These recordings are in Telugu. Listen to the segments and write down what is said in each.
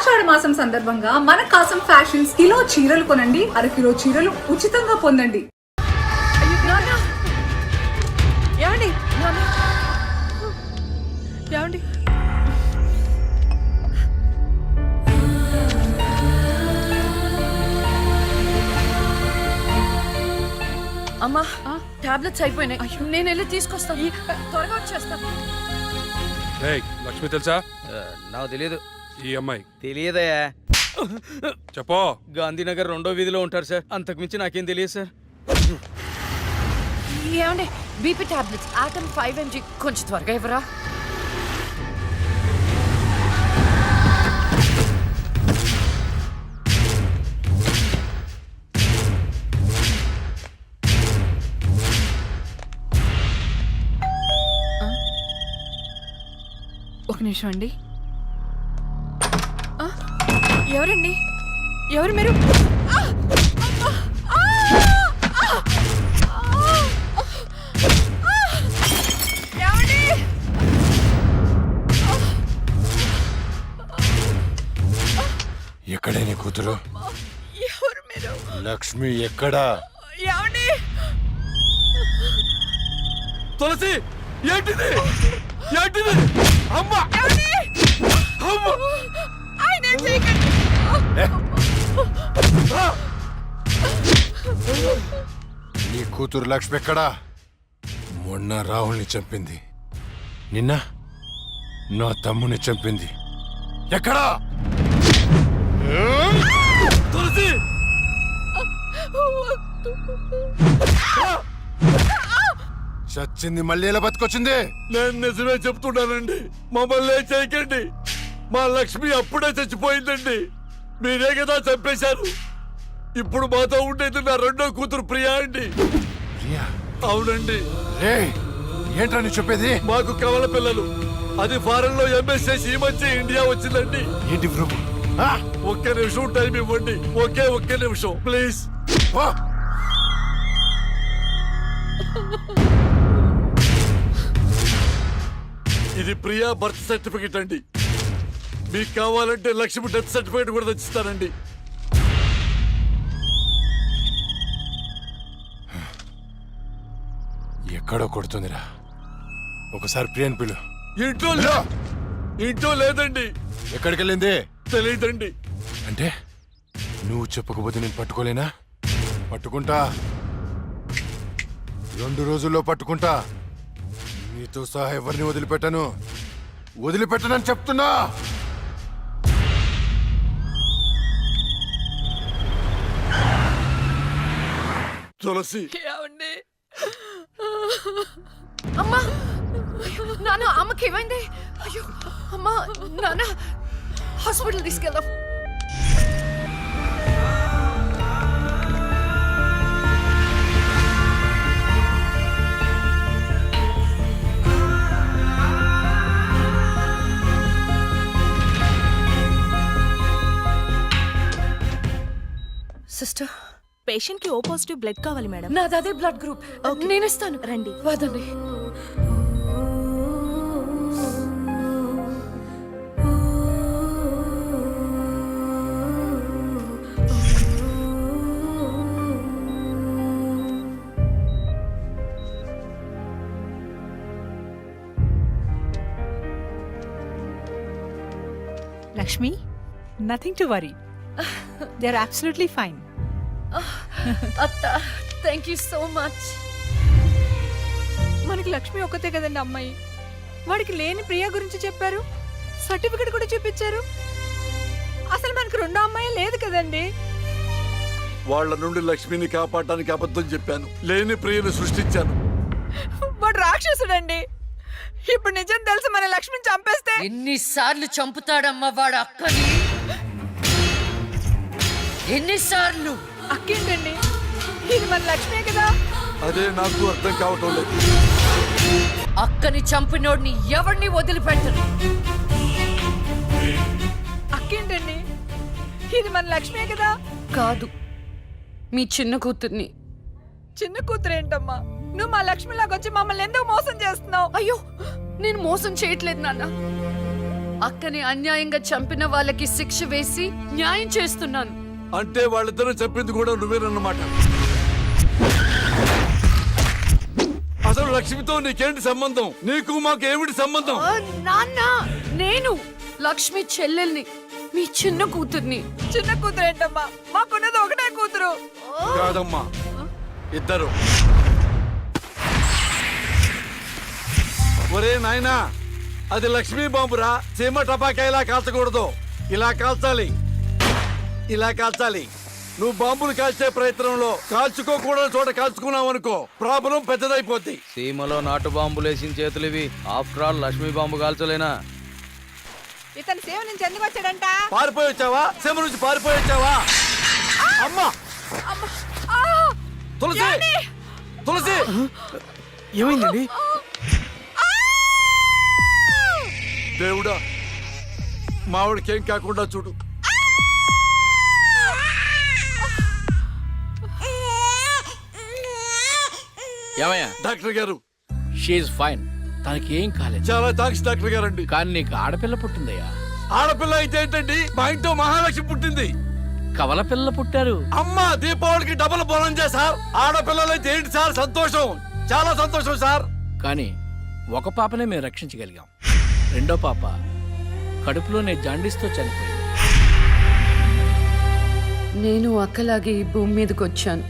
ఆషాఢ మాసం సందర్భంగా మన కాసం ఫ్యాషన్స్ కిలో చీరలు కొనండి, అరకిలో చీరలు ఉచితంగా పొందండి. అమ్మా టాబ్లెట్స్ అయిపోయినాయి, నేను వెళ్ళి తీసుకొస్తాను. త్వరగా వచ్చేస్తాను. లక్ష్మి తెలుసా? నాకు తెలియదు. ఈ అమ్మాయి తెలియదయా. చెప్పో. గాంధీనగర్ 2వ వీధిలో ఉంటారు సార్, అంతకుమించి నాకేం తెలియదు సార్. ఏమండి బీపీ టాబ్లెట్స్ ఆటమ్ 5 mg కొంచెం త్వరగా ఇవ్వరా? ఒక నిమిషం అండి. ఎవరండి? ఎవరు మీరు? ఎక్కడే నీ కూతురు? ఎవరు మీరు? లక్ష్మి ఎక్కడా? ఏమండి? తులసి, ఏంటిది? ఏంటిది? అమ్మ! అమ్మ! ఆయన ఏం చేయకండి. నీ కూతురు లక్ష్మి ఎక్కడా? మొన్న రాహుల్ని చంపింది, నిన్న నా తమ్ముని చంపింది. ఎక్కడా? తులసి! చచ్చింది మళ్ళీ ఎలా బతికొచ్చింది? నేను నిజమే చెప్తున్నానండి, మమ్మల్ని ఏం చేయకండి. మా లక్ష్మి అప్పుడే చచ్చిపోయిందండి, మీరే కదా చంపేశారు. ఇప్పుడు మాతో ఉండేది నా రెండో కూతురు ప్రియా అండి. ప్రియా? అవునండి. రేయ్, ఏంట్రా నీ చెప్పేది? మాకు కవల పిల్లలు, అది ఫారెన్ లో ఎంఎస్ చేసి ఈ మధ్య ఇండియా వచ్చిందండి. ఏంటి ప్రభు? ఒక్క నిమిషం టైం ఇవ్వండి, ఒక్క నిమిషం ప్లీజ్. ఇది ప్రియా బర్త్ సర్టిఫికెట్ అండి. మీకు కావాలంటే లక్ష్మి డెత్ సర్టిఫికెట్ కూడా తెచ్చిస్తానండి. ఎక్కడో కొడుతుందిరా, ఒకసారి ప్రియని పిలు. ఇంట్లో లేదండి. ఎక్కడికి వెళ్ళింది? తెలియదండి. అంటే నువ్వు చెప్పకపోతే నేను పట్టుకోలేనా? పట్టుకుంటా, 2 రోజుల్లో పట్టుకుంటా. నీతో సహా ఎవరిని వదిలిపెట్టనని చెప్తున్నా. తులసి, ఏమండి? అమ్మా, నాన్న, అమ్మకి ఏమైంది? అయ్యో అమ్మా, నాన్న హాస్పిటల్ తీసుకెళ్దాం. సిస్టర్, పేషెంట్ కి ఓ పాజిటివ్ బ్లడ్ కావాలి మేడం. నాది అదే బ్లడ్ గ్రూప్. నేను ఇస్తాను, రండి. వదండి. Lakshmi, nothing to worry. They're absolutely fine. అత్త, థ్యాంక్ యూ సో మచ్. మనకి లక్ష్మి ఒక్కతే కదండి అమ్మాయి. వాడికి లేని ప్రియా గురించి చెప్పారు, సర్టిఫికెట్ కూడా చూపించారు. అసలు మనకి 2వ అమ్మాయి లేదు కదండి. వాళ్ళ నుండి లక్ష్మిని కాపాడటానికి అబద్ధం చెప్పాను, లేని ప్రియను సృష్టించాను. వాడు రాక్షసుడండి. ఇప్పుడు నిజం తెలిసి మన లక్ష్మిని చంపేస్తే ఎన్నిసార్లు చంపుతాడమ్మా వాడు అక్కని? ఎన్నిసార్లు? అక్కేంటండి, ఇది మన లక్ష్మే కదా. అదే నాకు అర్థం కావటం లేదు. అక్కని చంపినోడిని ఎవరిని వదిలిపెట్టరు. అక్కేంటండి, ఇది మన లక్ష్మే కదా. కాదు, మీ చిన్న కూతుర్ని. చిన్న కూతురు ఏంటమ్మా? నువ్వు మా లక్ష్మిలాగా వచ్చి మమ్మల్ని ఎందుకు మోసం చేస్తున్నావు? అయ్యో, నేను మోసం చేయట్లేదు నాన్న. అక్కని అన్యాయంగా చంపిన వాళ్ళకి శిక్ష వేసి న్యాయం చేస్తున్నాను. అంటే వాళ్ళిద్దరూ చెప్పింది కూడా నువ్వేనన్నమాట. అసలు లక్ష్మితో నీకేంటి సంబంధం? నీకు మాకు ఏమిటి సంబంధం? నాన్న, నేను లక్ష్మి చెల్లెల్ని, మీ చిన్న కూతుర్ని. చిన్న కూతురు ఏంటమ్మా, మాకున్నది ఒకటే కూతురు. కాదమ్మా, ఇద్దరు. ఒరే నాయనా, అది లక్ష్మీ బాంబురా. సీమ టపాకా ఇలా కాల్చకూడదు, ఇలా కాల్చాలి, ఇలా కాల్చాలి. నువ్వు బాంబులు కాల్చే ప్రయత్నంలో కాల్చుకోకూడని చోట కాల్చుకున్నావు అనుకో, ప్రాబ్లం పెద్దదైపోద్ది. సీమలో నాటు బాంబులేసిన చేతులు ఇవి. ఆఫ్టర్ ఆల్ లక్ష్మీ బాంబు కాల్చలేనా? ఇతను సేవ నుంచి ఎందుకు వచ్చాడంట? పారిపోయి వచ్చావా? సీమ నుంచి పారిపోయి వచ్చావా? అమ్మా, తులసి, తులసి, ఏమైందండి? దేవుడా, మావిడికేం కాకుండా చూడు. ఏమయ్యా? డాక్టర్ గారు, షీఈ్ ఫైన్, తనకి ఏం కాలేదు. చాలా థాంక్స్ డాక్టర్ గారండి. కానీ నీకు ఆడపిల్ల పుట్టిందయ్యా. ఆడపిల్ల అయితే ఏంటండి, మా ఇంట్లో మహాలక్ష్మి పుట్టింది. కవల పిల్ల పుట్టారు. అమ్మా, దీపావళికి డబుల్ బోనం సార్. ఆడపిల్లలు అయితే ఏంటి సార్ సంతోషం, చాలా సంతోషం సార్. కానీ ఒక పాపనే మేము రక్షించగలిగాం. రెండో పాప కడుపులోనే జాండీస్తో చనిపోయింది. నేను అక్కలాగే ఈ భూమి మీదకి వచ్చాను,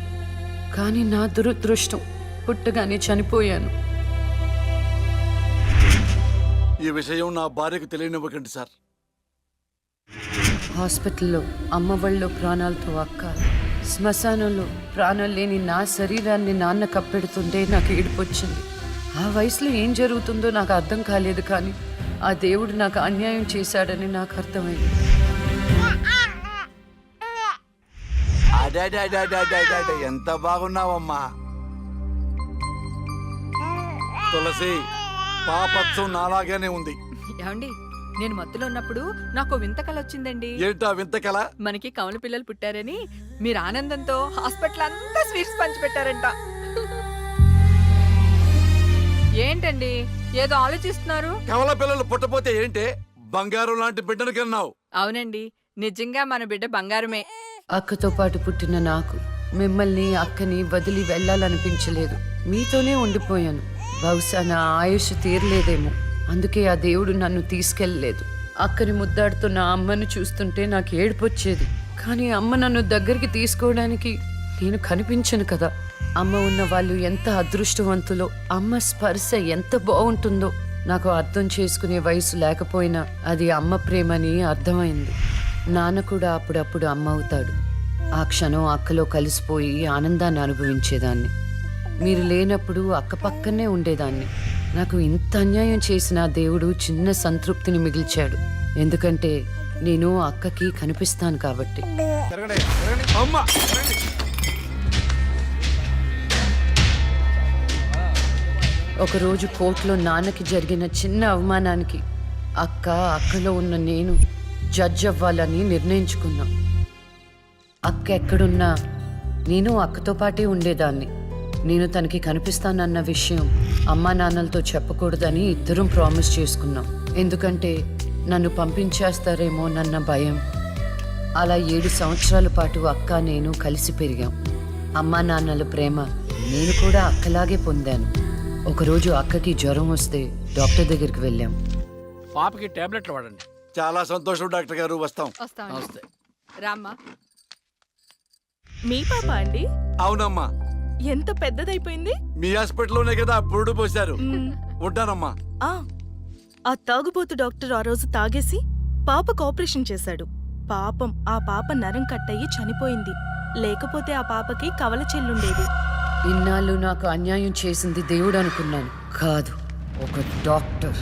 కానీ నా దురదృష్టం పుట్టగానే చనిపోయాను. ఈ విషయం నా భార్యకు తెలియనివ్వకండి సార్. హాస్పిటల్లో అమ్మ వాళ్ళ ప్రాణాలతో అక్క, శ్మశానంలో ప్రాణాలు లేని నా శరీరాన్ని నాన్న కప్పెడుతుంటే నాకు ఏడుపొచ్చింది. ఆ వయసులో ఏం జరుగుతుందో నాకు అర్థం కాలేదు, కానీ ఆ దేవుడు నాకు అన్యాయం చేశాడని నాకు అర్థమైంది. ఎంత బాగున్నావమ్మా తులసి. పాపత్సం నాలాగానే ఉంది. ఏమండి, నేను మత్తులో ఉన్నప్పుడు నాకు వింత కల వచ్చిందండి. ఏంటా వింత కల? మనకి కవల పిల్లలు పుట్టారని మీరు ఆనందంతో హాస్పిటల్ అంతా స్వీట్స్ పంచిపెట్టారంట. ఏంటండి ఏదో ఆలోచిస్తున్నారు? కవల పిల్లలు పుట్టపోతే ఏంటే, బంగారం లాంటి బిడ్డను కన్నావు. అవునండి, నిజంగా మన బిడ్డ బంగారమే. అక్కతో పాటు పుట్టిన నాకు మిమ్మల్ని అక్కని వదిలి వెళ్ళాలనిపించలేదు. మీతోనే ఉండిపోయాను. బహుశా నా ఆయుష్ తీరలేదేమో, అందుకే ఆ దేవుడు నన్ను తీసుకెళ్ళలేదు. అక్కని ముద్దాడుతున్న అమ్మను చూస్తుంటే నాకు ఏడుపొచ్చేది, కానీ అమ్మ నన్ను దగ్గరికి తీసుకోవడానికి నేను కనిపించను కదా. అమ్మ ఉన్న వాళ్ళు ఎంత అదృష్టవంతులో, అమ్మ స్పర్శ ఎంత బాగుంటుందో నాకు అర్థం చేసుకునే వయసు లేకపోయినా అది అమ్మ ప్రేమని అర్థమైంది. నాన్న కూడా అప్పుడప్పుడు అమ్మ అవుతాడు. ఆ క్షణం అక్కలో కలిసిపోయి ఆనందాన్ని అనుభవించేదాన్ని. మీరు లేనప్పుడు అక్క పక్కనే ఉండేదాన్ని. నాకు ఇంత అన్యాయం చేసిన దేవుడు చిన్న సంతృప్తిని మిగిల్చాడు, ఎందుకంటే నేను అక్కకి కనిపిస్తాను కాబట్టి. అమ్మా, ఒకరోజు కోర్టులో నాన్నకి జరిగిన చిన్న అవమానానికి అక్కలో ఉన్న నేను జడ్జ్ అవ్వాలని నిర్ణయించుకున్నా. అక్క ఎక్కడున్నా నేను అక్కతో పాటే ఉండేదాన్ని. నేను తనకి కనిపిస్తానన్న విషయం అమ్మా నాన్నలతో చెప్పకూడదని ఇద్దరం ప్రామిస్ చేసుకున్నాం, ఎందుకంటే నన్ను పంపించేస్తారేమోనన్న భయం. అలా 7 సంవత్సరాల పాటు అక్క నేను కలిసి పెరిగాం. అమ్మా నాన్నల ప్రేమ నేను కూడా అక్కలాగే పొందాను. ఒకరోజు అక్కకి జ్వరం వస్తే డాక్టర్ దగ్గరికి వెళ్ళాం. పాపకి టాబ్లెట్లు వాడండి. చాలా సంతోషం డాక్టర్ గారు, వస్తాం. నమస్తే. రామ్మా. మీ పాప అండి? అవునమ్మా, ఎంత పెద్దదైపోయింది. మీ హాస్పిటల్లోనే కదా పురుడు పోశారు. ఉంటానమ్మా. ఆ తాగుబోతు డాక్టర్ ఆ రోజు తాగేసి పాపకు ఆపరేషన్ చేశాడు. పాపం ఆ పాప నరం కట్టయి చనిపోయింది. లేకపోతే ఆ పాపకి కవల చెల్లుండేది. ఇన్నాళ్ళు నాకు అన్యాయం చేసింది దేవుడు అనుకున్నాను, కాదు ఒక డాక్టర్.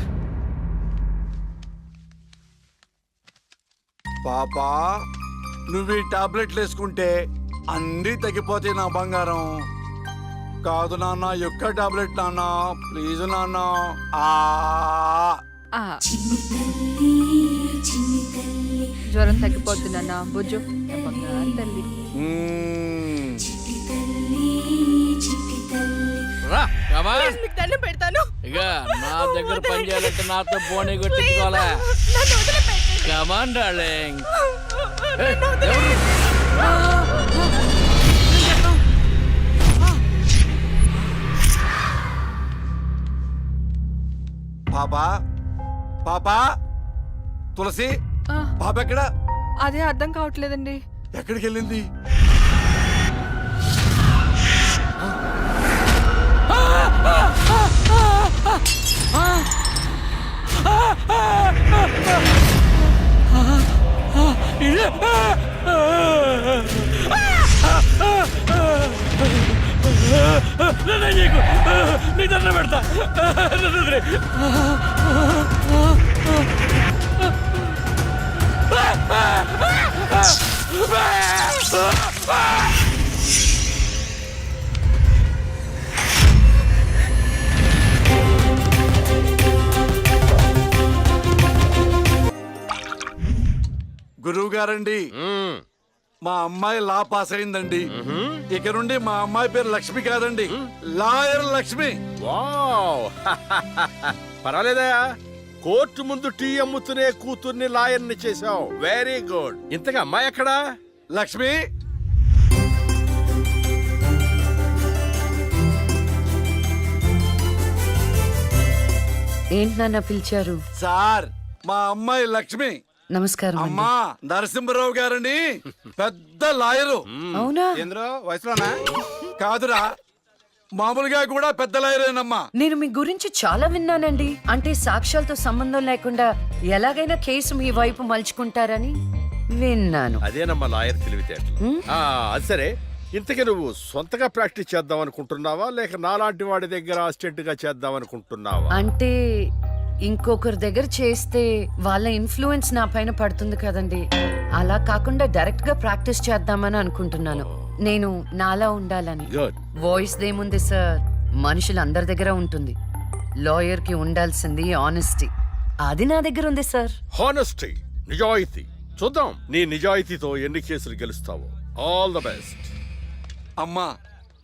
పాపా, నువ్వు ఈ టాబ్లెట్లు వేసుకుంటే అన్నీ తగ్గిపోతాయి నా బంగారం. కాదు నాన్న, యొక్క టాబ్లెట్ నాన్న, ప్లీజ్ నాన్న. జ్వరం తగ్గిపోద్ది నాన్న, బుజ్జు బంగారు తల్లి. రా, రామా. మీకు దండం పెడతాను. ఇక నా దగ్గర పని చేయాలంటే నాతో బోని కొట్టించుకోవాలా? Come on darling. పాపా పాపా తులసి పాప ఎక్కడ? అదే అర్థం కావట్లేదండి. ఎక్కడికి వెళ్ళింది? నీ దండం పెడతా. గురువు గారండి, మా అమ్మాయి లా పాస్ అయిందండి. ఇక నుండి మా అమ్మాయి పేరు లక్ష్మి కాదండి, లాయర్ లక్ష్మి. వావ్ పర్వాలేదా? కోర్టు ముందు టీ అమ్ముతూనే కూతుర్ని లాయర్ని చేశావు. Very good. ఇంతగా అమ్మాయి ఎక్కడా? లక్ష్మి ఏంటి నాన్న పిలిచారు? సార్, మా అమ్మాయి లక్ష్మి. నమస్కారం అండి. అమ్మా నరసింహరావు గారని పెద్ద లాయరు. అవునా? వయసులోనా? కాదురా, మామూలుగా కూడా పెద్ద లాయరేనమ్మా. నేను మీ గురించి చాలా విన్నానండి. అంటే సాక్ష్యాలతో సంబంధం లేకుండా ఎలాగైనా కేసు మీ వైపు మలుచుకుంటారని విన్నాను. అదేనమ్మా లాయర్ తెలివితేటలు. అది సరే, ఇంతకీ నువ్వు సొంతగా ప్రాక్టీస్ చేద్దాం అనుకుంటున్నావా లేక నాలాంటి వాడి దగ్గర అసిస్టెంట్ గా చేద్దాం అనుకుంటున్నావా? అంటే ఇంకొకరి దగ్గర చేస్తే వాళ్ళ ఇన్ఫ్లుయెన్స్ నా పైన పడుతుంది కదండి. అలా కాకుండా డైరెక్ట్ గా ప్రాక్టీస్ చేద్దామని అనుకుంటున్నాను. నేను నాలా ఉండాలని. గుడ్. వాయిస్ దేముంది సార్, మనుషులు అందరి దగ్గర ఉంటుంది. లాయర్ కి ఉండాల్సింది ఆనెస్టీ. అది నా దగ్గర ఉంది సార్. హానెస్టీ, నిజాయితీ. చూద్దాం నీ నిజాయితీతో ఎన్ని కేసులు గెలుస్తావో. All the best. అమ్మా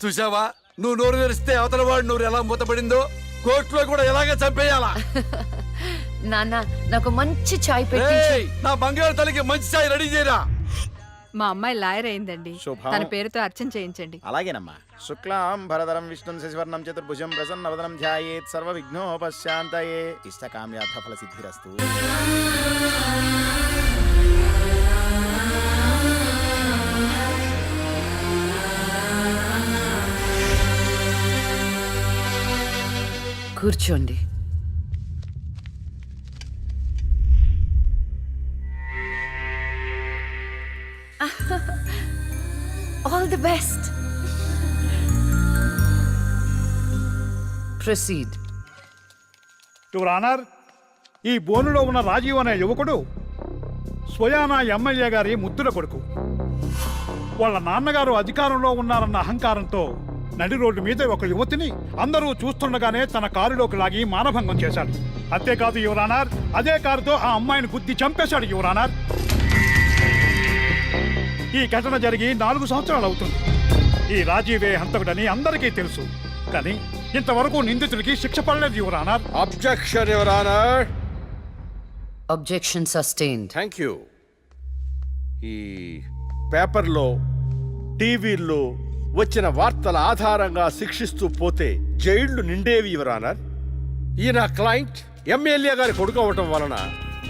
చూసావా, నువ్వు నోరు తెరిస్తే అవతల వాడు నోరు ఎలా మూతపడిందో, కోర్టులో కూడా ఎలాగ చంపేయాలా? నాన్న నాకు మంచి చాయ్ పెట్టి. ఏయ్, నా బంగారు తల్లికి మంచి చాయ్ రెడీ చేయరా. మా అమ్మాయి లాయర్ అయిందండి. శుభం. తన పేరుతో అర్చన చేయించండి. అలాగేనమ్మా. శుక్లాం భరధరం విష్ణుం శశివర్ణం చతుర్భుజం ప్రసన్నవదనం ధ్యాయేత్ సర్వ విఘ్నోపశాంతయే ఇష్టకామ్యార్థ ఫల సిద్ధిరస్తు. కూర్చోండి. All the best. Proceed. Your honour, ఈ బోనులో ఉన్న రాజీవ్ అనే యువకుడు స్వయానా ఎమ్మెల్యే గారి ముద్దుల కొడుకు. వాళ్ళ నాన్నగారు అధికారంలో ఉన్నారన్న అహంకారంతో నడి రోడ్డు మీద ఒక యువతిని అందరూ చూస్తుండగానే తన కారులోకి లాగి మానభంగం చేశాడు. అంతేకాదు యువర్ ఆనర్, అదే కారుతో ఆ అమ్మాయిని గుద్ది చంపేశాడు యువర్ ఆనర్. ఈ ఘటన జరిగి 4 సంవత్సరాలు అవుతుంది. ఈ రాజీవే హంతకుడని అందరికీ తెలుసు, కానీ ఇంతవరకు నిందితుడికి శిక్ష పడలేదు your honour. Objection your honour. Objection sustained. Thank you. ఈ పేపర్లో టీవీల్లో వచ్చిన వార్తల ఆధారంగా శిక్షిస్తూ పోతే జైళ్లు నిండేవి యువర్ ఆనర్. ఈయన క్లయింట్ ఎమ్మెల్యే గారి కొడుకు అవటం వలన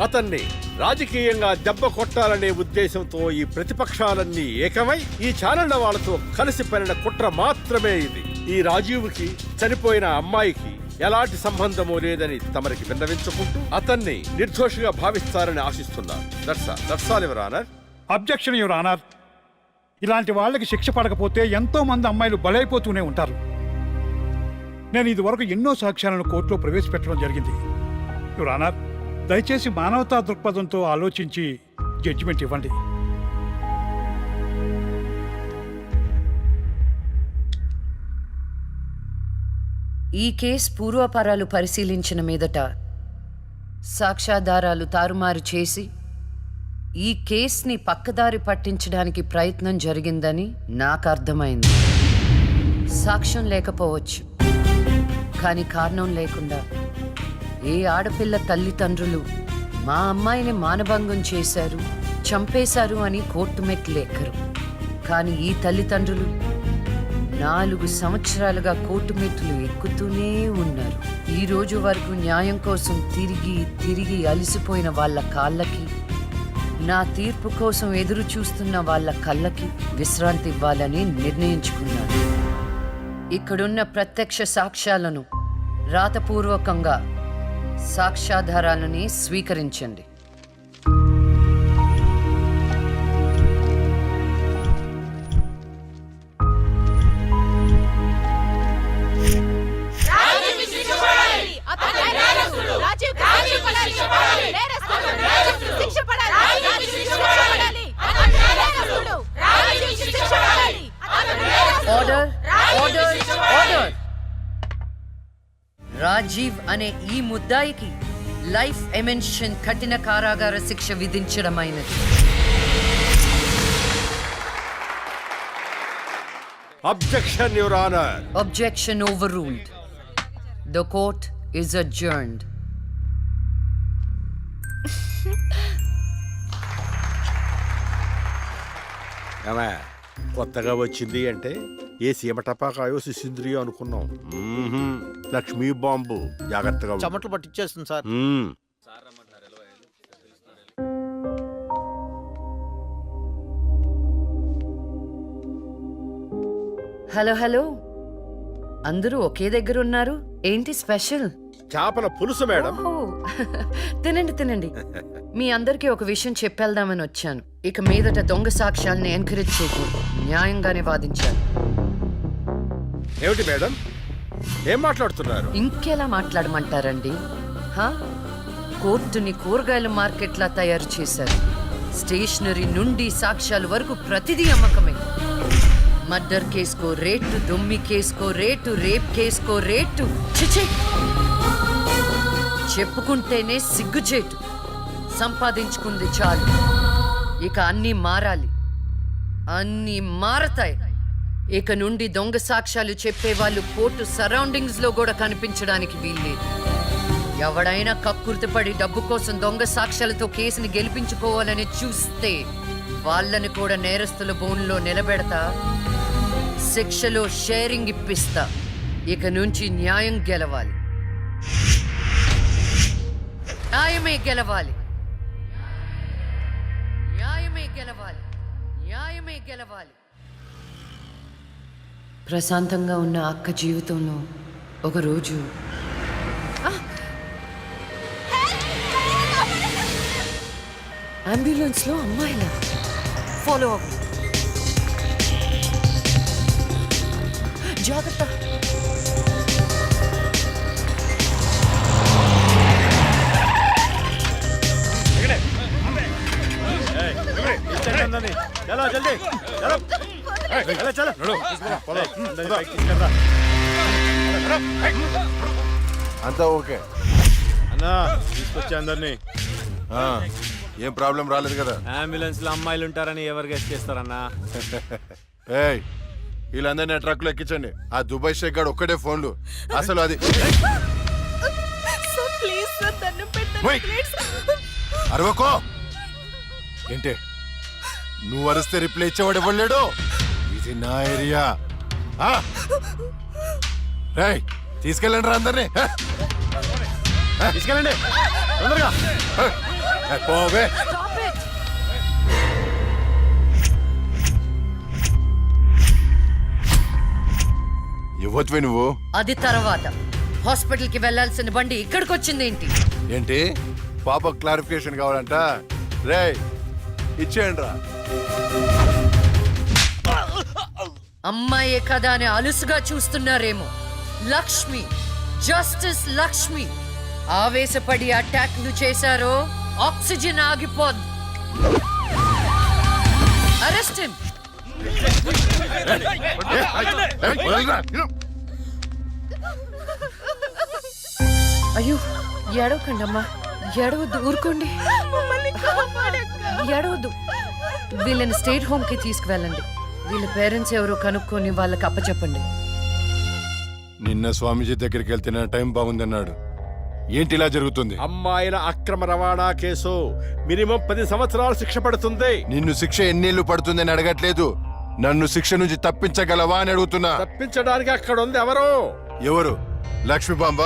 అతన్ని రాజకీయంగా దెబ్బ కొట్టాలనే ఉద్దేశంతో ఈ ప్రతిపక్షాలన్నీ ఏకమై ఈ ఛానళ్ల వాళ్ళతో కలిసి పనిన కుట్ర మాత్రమే ఇది. ఈ రాజీవ్కి చనిపోయిన అమ్మాయికి ఎలాంటి సంబంధమూ లేదని తమరికి విన్నవించుకుంటూ అతన్ని నిర్దోషిగా భావిస్తారని ఆశిస్తున్నారు. That's all your honour. Objection your honour. ఇలాంటి వాళ్ళకి శిక్ష పడకపోతే ఎంతో మంది అమ్మాయిలు బలైపోతూనే ఉంటారు. నేను ఇదివరకు ఎన్నో సాక్ష్యాలను కోర్టులో ప్రవేశపెట్టడం జరిగింది యువర్ ఆనర్. దయచేసి మానవతా దృక్పథంతో ఆలోచించి జడ్జిమెంట్ ఇవ్వండి. ఈ కేసు పూర్వాపరాలు పరిశీలించిన మీదట సాక్ష్యాధారాలు తారుమారు చేసి ఈ కేసుని పక్కదారి పట్టించడానికి ప్రయత్నం జరిగిందని నాకు అర్థమైంది. సాక్ష్యం లేకపోవచ్చు, కానీ కారణం లేకుండా ఏ ఆడపిల్ల తల్లిదండ్రులు మా అమ్మాయిని మానభంగం చేశారు, చంపేశారు అని కోర్టు మెట్లు ఎక్కరు. కానీ ఈ తల్లిదండ్రులు 4 సంవత్సరాలుగా కోర్టు మెట్లు ఎక్కుతూనే ఉన్నారు. ఈ రోజు వరకు న్యాయం కోసం తిరిగి తిరిగి అలసిపోయిన వాళ్ళ కాళ్ళకి, నా తీర్పు కోసం ఎదురు చూస్తున్న వాళ్ళ కళ్ళకి విశ్రాంతి ఇవ్వాలని నిర్ణయించుకున్నాను. ఇక్కడున్న ప్రత్యక్ష సాక్ష్యాలను రాతపూర్వకంగా సాక్ష్యాధారాలని స్వీకరించండి. Order, order, order. రాజీవ్ అనే ఈ ముద్దాయికి లైఫ్ ఎమెన్షన్ కఠిన కారాగార శిక్ష విధించడమైనది. Objection your honour. Objection overruled. The court is adjourned. ఏమే, కొత్తగా వచ్చింది అంటే ఏ సీమ టపాకాయో శిశింద్రియో అనుకున్నాం. లక్ష్మీ బాంబు, జాగ్రత్తగా ఉండు. చెమటలు పట్టించేస్తుంది సార్. మ్మ్. హలో హలో, అందరూ ఒకే దగ్గర ఉన్నారు. ఏంటి స్పెషల్? చేపల పులుసు మేడం. ఓహో, తినండి తినండి. మీ అందరికీ ఒక విషయం చెప్పేద్దామని వచ్చాను. ఇక మీదట దొంగ సాక్ష్యాలని ఎంకరేజ్ చేయకూడదు. న్యాయంగానే వాదించాలి. ఏమిటి మేడం, ఏం మాట్లాడుతున్నారు? ఇంకెలా మాట్లాడమంటారండి? హా? కోర్టుని కూరగాయల మార్కెట్లా తయారు చేశారు. స్టేషనరీ నుండి సాక్ష్యాల వరకు ప్రతిదీ అమ్మకమే. మర్డర్ కేసుకో రేటు, దొమ్మి కేసుకో రేటు, రేప్ కేసుకో రేటు. చిచి, చెప్పుకుంటేనే సిగ్గుచేటు. సంపాదించుకుంది చాలు. ఇక అన్నీ మారాలి, అన్నీ మారతాయి. ఇక నుండి దొంగ సాక్ష్యాలు చెప్పేవాళ్ళు కోర్టు సరౌండింగ్స్ లో కూడా కనిపించడానికి వీల్లేదు. ఎవడైనా కక్కుర్తిపడి డబ్బు కోసం దొంగ సాక్ష్యాలతో కేసుని గెలిపించుకోవాలని చూస్తే వాళ్ళని కూడా నేరస్తుల బోన్లో నిలబెడతా, శిక్షలో షేరింగ్ ఇప్పిస్తా. ఇక నుంచి న్యాయం గెలవాలి, న్యాయమే గెలవాలి, న్యాయమే గెలవాలి, న్యాయమే గెలవాలి. ప్రశాంతంగా ఉన్న అక్క జీవితంలో ఒకరోజు అంబులెన్స్లో అమ్మాయిల ఫాలో అవ్వ. జాగ్రత్త. అంతా ఓకే అన్నా, తీసుకొచ్చా అందరినీ. ఏం ప్రాబ్లం రాలేదు కదా? అంబులెన్స్ లో అమ్మాయిలు ఉంటారని ఎవరు గెస్ట్ చేస్తారన్నా? ఏయ్, వీళ్ళందరినీ ట్రక్ లో ఎక్కించండి. ఆ దుబాయ్ షేక్ గాడు ఒక్కడే ఫోన్లు. అసలు అది ఓయ్, అరవకో. ఏంటే నువ్వు అరిస్తే రిప్లై ఇచ్చేవాడు ఇవ్వలేడు. ఇది నా ఏరియా. రేయ్, తీసుకెళ్ళండి రా అందరినీ. తీసుకెళ్ళండి తొందరగా. పోవే. ఇవ్వచ్చువే నువ్వు. అది తర్వాత. హాస్పిటల్ కి వెళ్లాల్సిన బండి ఇక్కడికి వచ్చిందేంటి? ఏంటి పాప క్లారిఫికేషన్ కావాలంట? రేయ్, ఇచ్చేయండి రా. అమ్మాయే కదా అని అలుసుగా చూస్తున్నారేమో. లక్ష్మి, జస్టిస్ లక్ష్మి ఆవేశపడి అటాక్లు చేశారో ఆక్సిజన్ ఆగిపోద్ది. Arrest him. అయ్యో, ఏడవకండి అమ్మా, ఏడవద్దు, ఊరుకోండి, ఏడవద్దు. వీళ్ళని స్టేట్ హోమ్ కి తీసుకువెళ్ళండి. వీళ్ళ పేరెంట్స్ ఎవరో కనుక్కొని వాళ్ళకి అప్పచెప్పండి. నిన్న స్వామీజీ దగ్గరికి వెళ్తే నా టైం బాగుందన్నాడు. ఏంటి ఇలా జరుగుతుంది? అమ్మాయిల అక్రమ రవాణా కేసు మినిమం 10 సంవత్సరాలు శిక్ష పడుతుంది. నిన్ను శిక్ష ఎన్నేళ్లు పడుతుందని అడగట్లేదు, నన్ను శిక్ష నుంచి తప్పించగలవా అని అడుగుతున్నా. తప్పించడానికి అక్కడ ఉంది ఎవరు? ఎవరు? లక్ష్మీబాంబ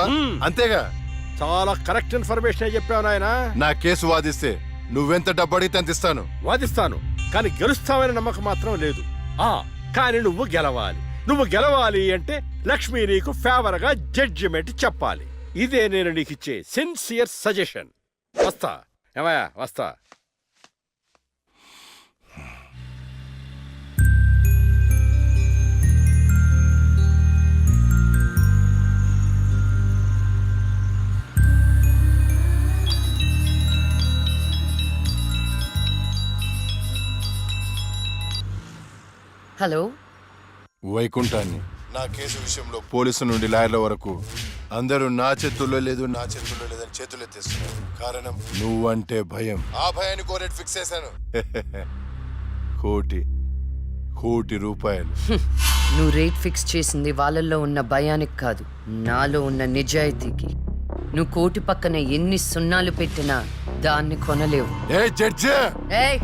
అంతేగా? చాలా కరెక్ట్ ఇన్ఫర్మేషన్ చెప్పావు నాయనా. నా కేసు వాదిస్తే నువ్వెంత డబ్బు అడిగితే అంత ఇస్తాను. వాదిస్తాను, కానీ గెలుస్తావని నమ్మకం మాత్రం లేదు. కానీ నువ్వు గెలవాలి. నువ్వు గెలవాలి అంటే లక్ష్మి నీకు ఫేవర్ గా జడ్జిమెంట్ చెప్పాలి. ఇదే నేను నీకు ఇచ్చే సిన్సియర్ సజెషన్. వస్తా ఏమయ్యా, వస్తా. హలో, వైకుంఠాన్ని నా కేసు విషయంలో పోలీసు నుండి లాయర్ల వరకు అందరూ నా చేతుల్లో లేదు అని చేతులు ఎత్తేస్తున్నారు. కారణం నువ్వంటే భయం. ఆ భయాన్ని కోరేట్ ఫిక్స్ చేశాను. కోటి రూపాయలు. నువ్వు రేట్ ఫిక్స్ చేసింది వాళ్ళల్లో ఉన్న భయానికి కాదు, నాలో ఉన్న నిజాయితీకి. నువ్వు కోటి పక్కన ఎన్ని సున్నాలు పెట్టినా దాన్ని కొనలేవు. ఏ జడ్జి, ఏయ్,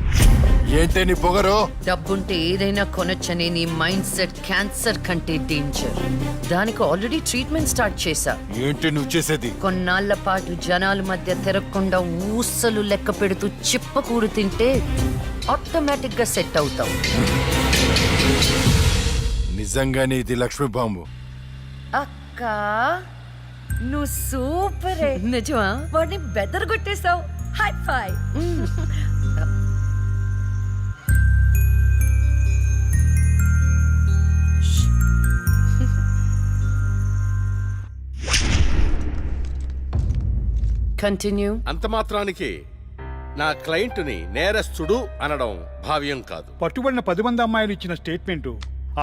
ఏంటే నీ పొగరు? డబ్బుంటే ఏదైనా కొనొచ్చనే నీ మైండ్ సెట్ క్యాన్సర్ కంటే డేంజర్. దానికి ఆల్రెడీ ట్రీట్మెంట్ స్టార్ట్ చేశా. ఏంటి నువ్వు చేసేది? కొన్నాళ్ల పాటు జనాల మధ్య తిరగకుండా ఊసలు లెక్క పెడుతూ చిప్పకూడు తింటే ఆటోమేటిక్ గా సెట్ అవుతావు. నిజంగానే ఇది లక్ష్మీ బాంబు? అక్క, నువ్వు సూపరే. నిజమా? వాడిని బెదర్ కొట్టేశావు. హై ఫై. కంటిన్యూ. అంత మాత్రానికి నా క్లయింట్ని నేరస్తుడు అనడం భావ్యం కాదు. పట్టుబడిన 10 మంది అమ్మాయిలు ఇచ్చిన స్టేట్మెంట్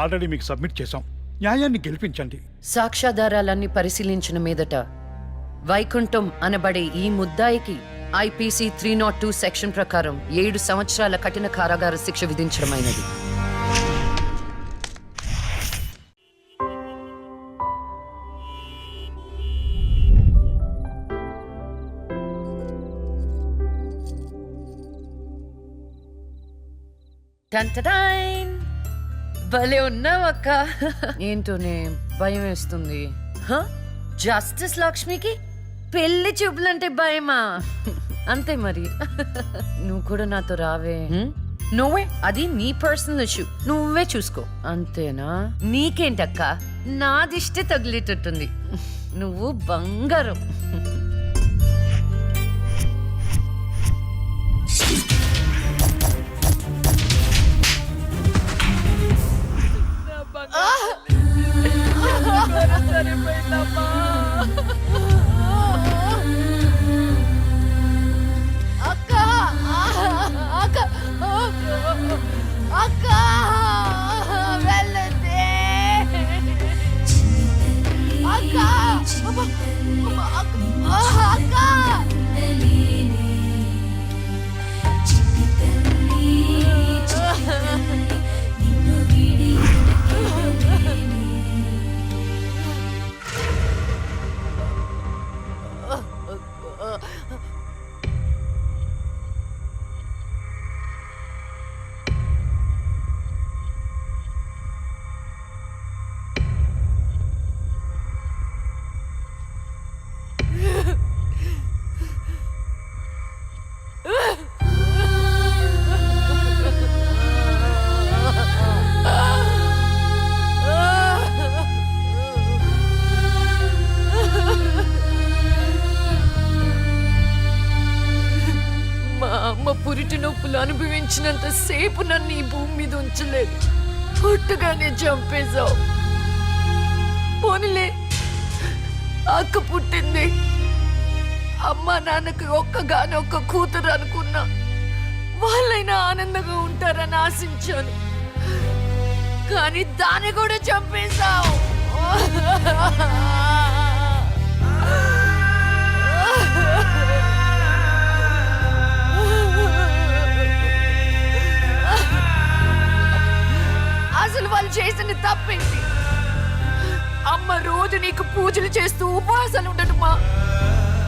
ఆల్రెడీ మీకు సబ్మిట్ చేశాం. న్యాయాన్ని గెలిపించండి. సాక్ష్యాధారాలన్నీ పరిశీలించిన మీదట వైకుంఠం అనబడే ఈ ముద్దాయికి ఐపీసీ 302 సెక్షన్ ప్రకారం 7 సంవత్సరాల కఠిన కారాగార శిక్ష విధించడమైనది. టంటడైన్! భలే ఉన్నావు అక్క. ఏంటోనే భయం వేస్తుంది. జస్టిస్ లక్ష్మికి పెళ్లి చూపులంటే భయమా? అంతే మరి. నువ్వు కూడా నాతో రావే. నువ్వే, అది నీ పర్సనల్ ఇష్యూ, నువ్వే చూసుకో. అంతేనా? నీకేంటక్క, నా దిష్టి తగిలేటట్టుంది. నువ్వు బంగారం. పురిటి నొప్పులు అనుభవించినంత సేపు నన్ను ఈ భూమి మీద ఉంచలేదు. పుట్టుగానే చంపేశావు. పోనీలే, అక్క పుట్టింది. అమ్మా నాన్నకి ఒక్కగానొక్క కూతురు అనుకున్నా. వాళ్ళైనా ఆనందంగా ఉంటారని ఆశించాను, కానీ దాన్ని కూడా చంపేశావు. అసలు వాళ్ళు చేసిన తప్పేంటి? అమ్మ రోజు పాటు నీకు పూజలు చేస్తూ ఉపవాసాలు ఉండటమా?